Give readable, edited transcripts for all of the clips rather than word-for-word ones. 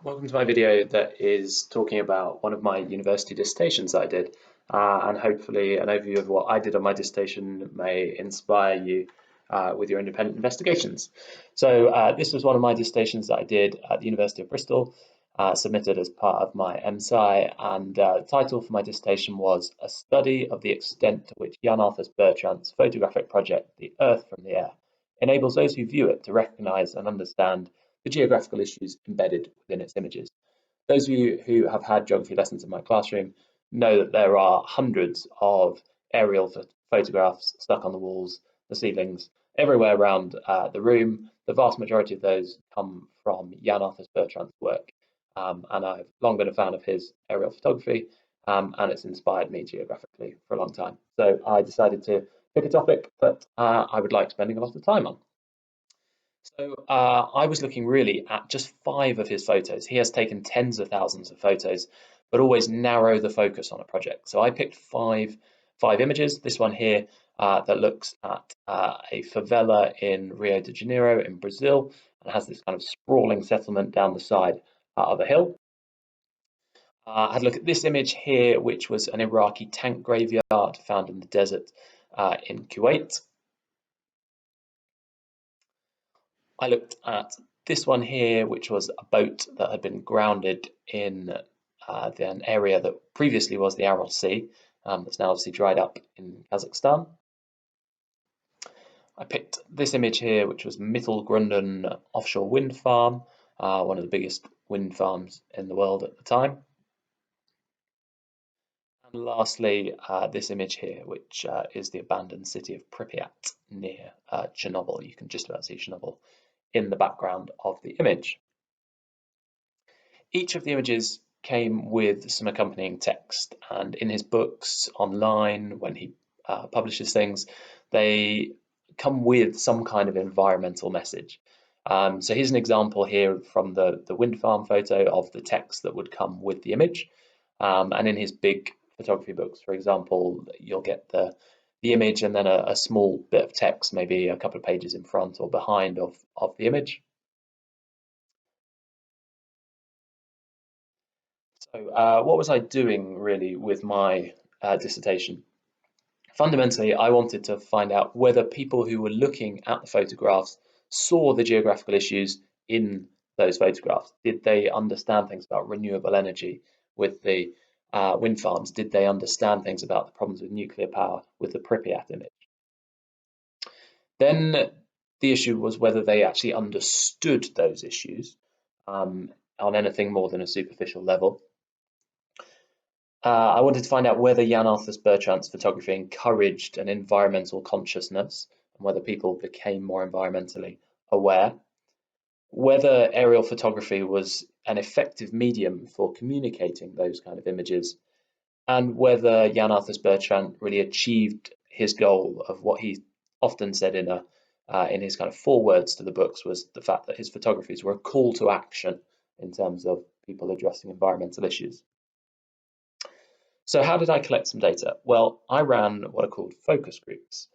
Welcome to my video that is talking about one of my university dissertations that I did, and hopefully an overview of what I did on my dissertation may inspire you with your independent investigations. So this was one of my dissertations that I did at the University of Bristol, submitted as part of my MSci, and the title for my dissertation was A Study of the Extent to which Yann Arthus-Bertrand's photographic project, The Earth from the Air, enables those who view it to recognise and understand the geographical issues embedded within its images. Those of you who have had geography lessons in my classroom know that there are hundreds of aerial photographs stuck on the walls, the ceilings, everywhere around the room. The vast majority of those come from Yann Arthus-Bertrand's work, and I've long been a fan of his aerial photography, and it's inspired me geographically for a long time. So I decided to pick a topic that I would like spending a lot of time on. So I was looking really at just 5 of his photos. He has taken tens of thousands of photos, but always narrow the focus on a project. So I picked five images. This one here that looks at a favela in Rio de Janeiro in Brazil, and has this kind of sprawling settlement down the side of a hill. I had a look at this image here, which was an Iraqi tank graveyard found in the desert in Kuwait. I looked at this one here, which was a boat that had been grounded in an area that previously was the Aral Sea, that's now obviously dried up in Kazakhstan. I picked this image here, which was Mittelgrunden offshore wind farm, one of the biggest wind farms in the world at the time. And lastly, this image here, which is the abandoned city of Pripyat near Chernobyl. You can just about see Chernobyl in the background of the image. Each of the images came with some accompanying text, and in his books online, when he publishes things, they come with some kind of environmental message. So here's an example here from the wind farm photo of the text that would come with the image. And in his big photography books, for example, you'll get the image and then a small bit of text, maybe a couple of pages in front or behind of the image. So what was I doing really with my dissertation? Fundamentally, I wanted to find out whether people who were looking at the photographs saw the geographical issues in those photographs. Did they understand things about renewable energy with the wind farms? Did they understand things about the problems with nuclear power with the Pripyat image? Then the issue was whether they actually understood those issues on anything more than a superficial level. I wanted to find out whether Yann Arthus-Bertrand's photography encouraged an environmental consciousness and whether people became more environmentally aware, whether aerial photography was an effective medium for communicating those kind of images, and whether Yann Arthus-Bertrand really achieved his goal of what he often said in his kind of forewords to the books, was the fact that his photographies were a call to action in terms of people addressing environmental issues. So how did I collect some data? Well, I ran what are called focus groups.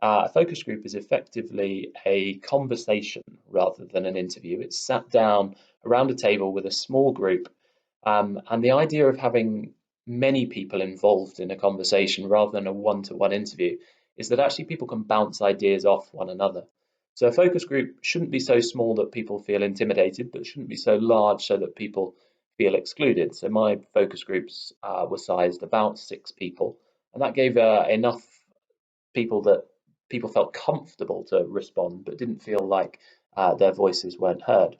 A focus group is effectively a conversation rather than an interview. It's sat down around a table with a small group, and the idea of having many people involved in a conversation rather than a one-to-one interview is that actually people can bounce ideas off one another. So a focus group shouldn't be so small that people feel intimidated, but shouldn't be so large so that people feel excluded. So my focus groups were sized about 6 people, and that gave enough people that people felt comfortable to respond, but didn't feel like their voices weren't heard.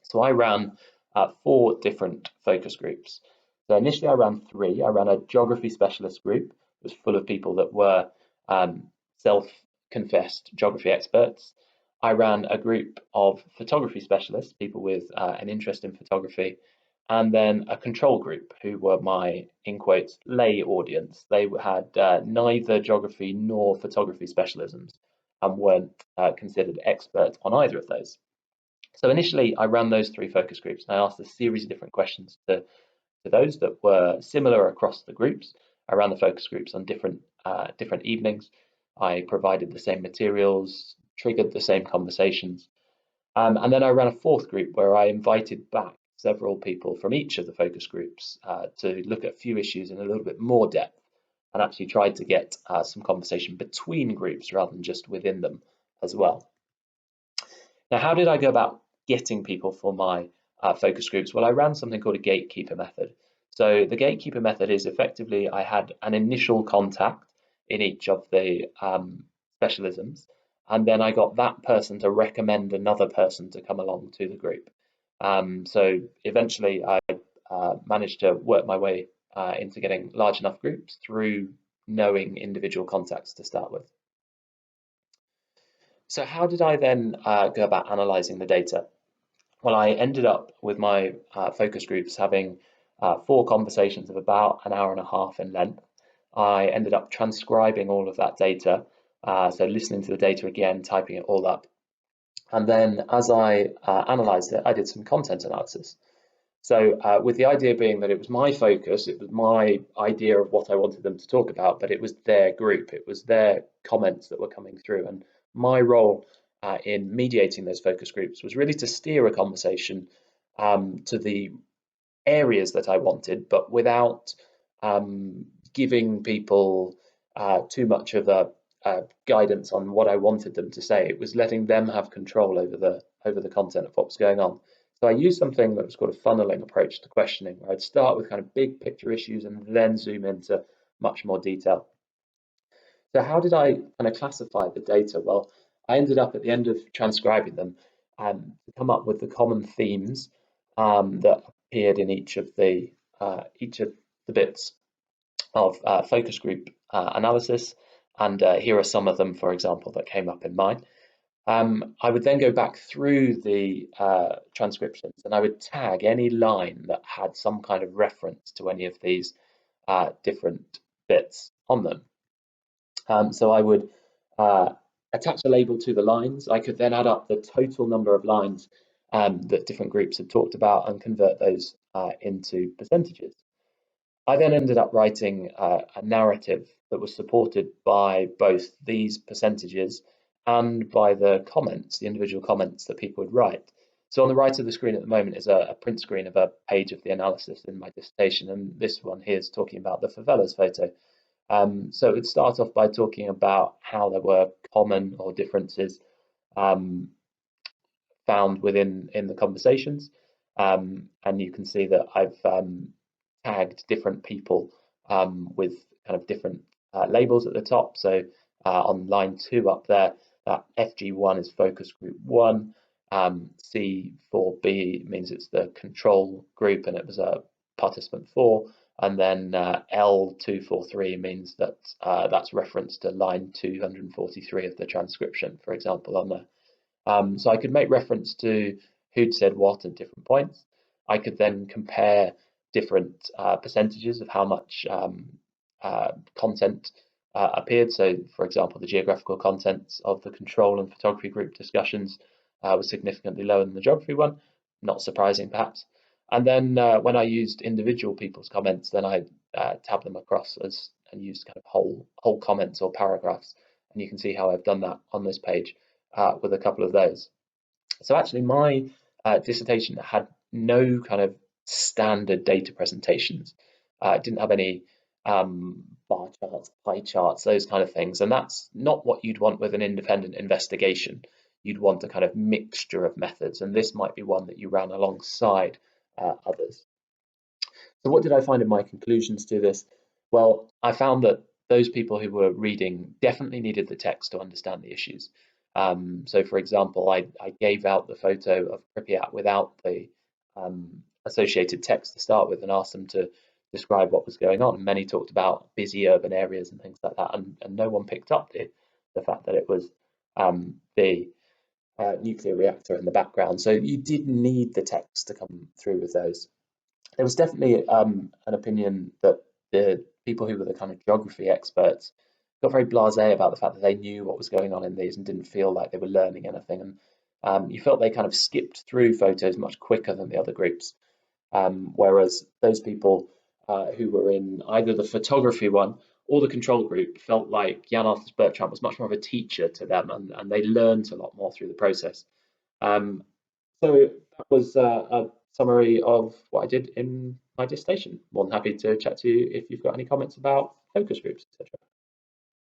So I ran 4 different focus groups. So initially I ran 3. I ran a geography specialist group. It was full of people that were self-confessed geography experts. I ran a group of photography specialists, people with an interest in photography, and then a control group who were my, in quotes, lay audience. They had neither geography nor photography specialisms and weren't considered experts on either of those. So initially I ran those 3 focus groups, and I asked a series of different questions to those that were similar across the groups. I ran the focus groups on different evenings. I provided the same materials, triggered the same conversations. And then I ran a 4th group where I invited back several people from each of the focus groups to look at a few issues in a little bit more depth, and actually tried to get some conversation between groups rather than just within them as well. Now, how did I go about getting people for my focus groups? Well, I ran something called a gatekeeper method. So the gatekeeper method is effectively I had an initial contact in each of the specialisms, and then I got that person to recommend another person to come along to the group. So eventually I managed to work my way into getting large enough groups through knowing individual contacts to start with. So how did I then go about analysing the data? Well, I ended up with my focus groups having 4 conversations of about an hour and a half in length. I ended up transcribing all of that data, so listening to the data again, typing it all up. And then as I analysed it, I did some content analysis. So with the idea being that it was my focus, it was my idea of what I wanted them to talk about, but it was their group, it was their comments that were coming through. And my role in mediating those focus groups was really to steer a conversation to the areas that I wanted, but without giving people too much of a guidance on what I wanted them to say. It was letting them have control over the content of what was going on. So I used something that was called a funneling approach to questioning, where I'd start with kind of big picture issues and then zoom into much more detail. So how did I kind of classify the data? Well, I ended up at the end of transcribing them to come up with the common themes that appeared in each of the bits of focus group analysis, and here are some of them, for example, that came up in mine. I would then go back through the transcriptions and I would tag any line that had some kind of reference to any of these different bits on them. So I would attach a label to the lines. I could then add up the total number of lines that different groups had talked about and convert those into percentages. I then ended up writing a narrative that was supported by both these percentages and by the comments, the individual comments that people would write. So on the right of the screen at the moment is a print screen of a page of the analysis in my dissertation, and this one here is talking about the favelas photo. So it would start off by talking about how there were common or differences found within the conversations, and you can see that I've tagged different people with kind of different labels at the top. So on line 2 up there, that FG1 is focus group 1, C4B means it's the control group and it was a participant 4, and then L243 means that that's reference to line 243 of the transcription, for example, on there. So I could make reference to who'd said what at different points. I could then compare different percentages of how much content appeared. So, for example, the geographical contents of the control and photography group discussions was significantly lower than the geography one, not surprising perhaps. And then when I used individual people's comments, then I tab them across and used kind of whole comments or paragraphs. And you can see how I've done that on this page with a couple of those. So actually my dissertation had no kind of standard data presentations. It didn't have any bar charts, pie charts, those kind of things. And that's not what you'd want with an independent investigation. You'd want a kind of mixture of methods, and this might be one that you ran alongside others. So what did I find in my conclusions to this? Well, I found that those people who were reading definitely needed the text to understand the issues. So, for example, I gave out the photo of Pripyat without the associated text to start with and asked them to describe what was going on. Many talked about busy urban areas and things like that, and no one picked up the fact that it was the nuclear reactor in the background. So you did need the text to come through with those. There was definitely an opinion that the people who were the kind of geography experts got very blasé about the fact that they knew what was going on in these and didn't feel like they were learning anything. And you felt they kind of skipped through photos much quicker than the other groups. Whereas those people who were in either the photography one or the control group felt like Yann Arthus-Bertrand was much more of a teacher to them, and they learned a lot more through the process. So that was a summary of what I did in my dissertation. More than happy to chat to you if you've got any comments about focus groups, etc.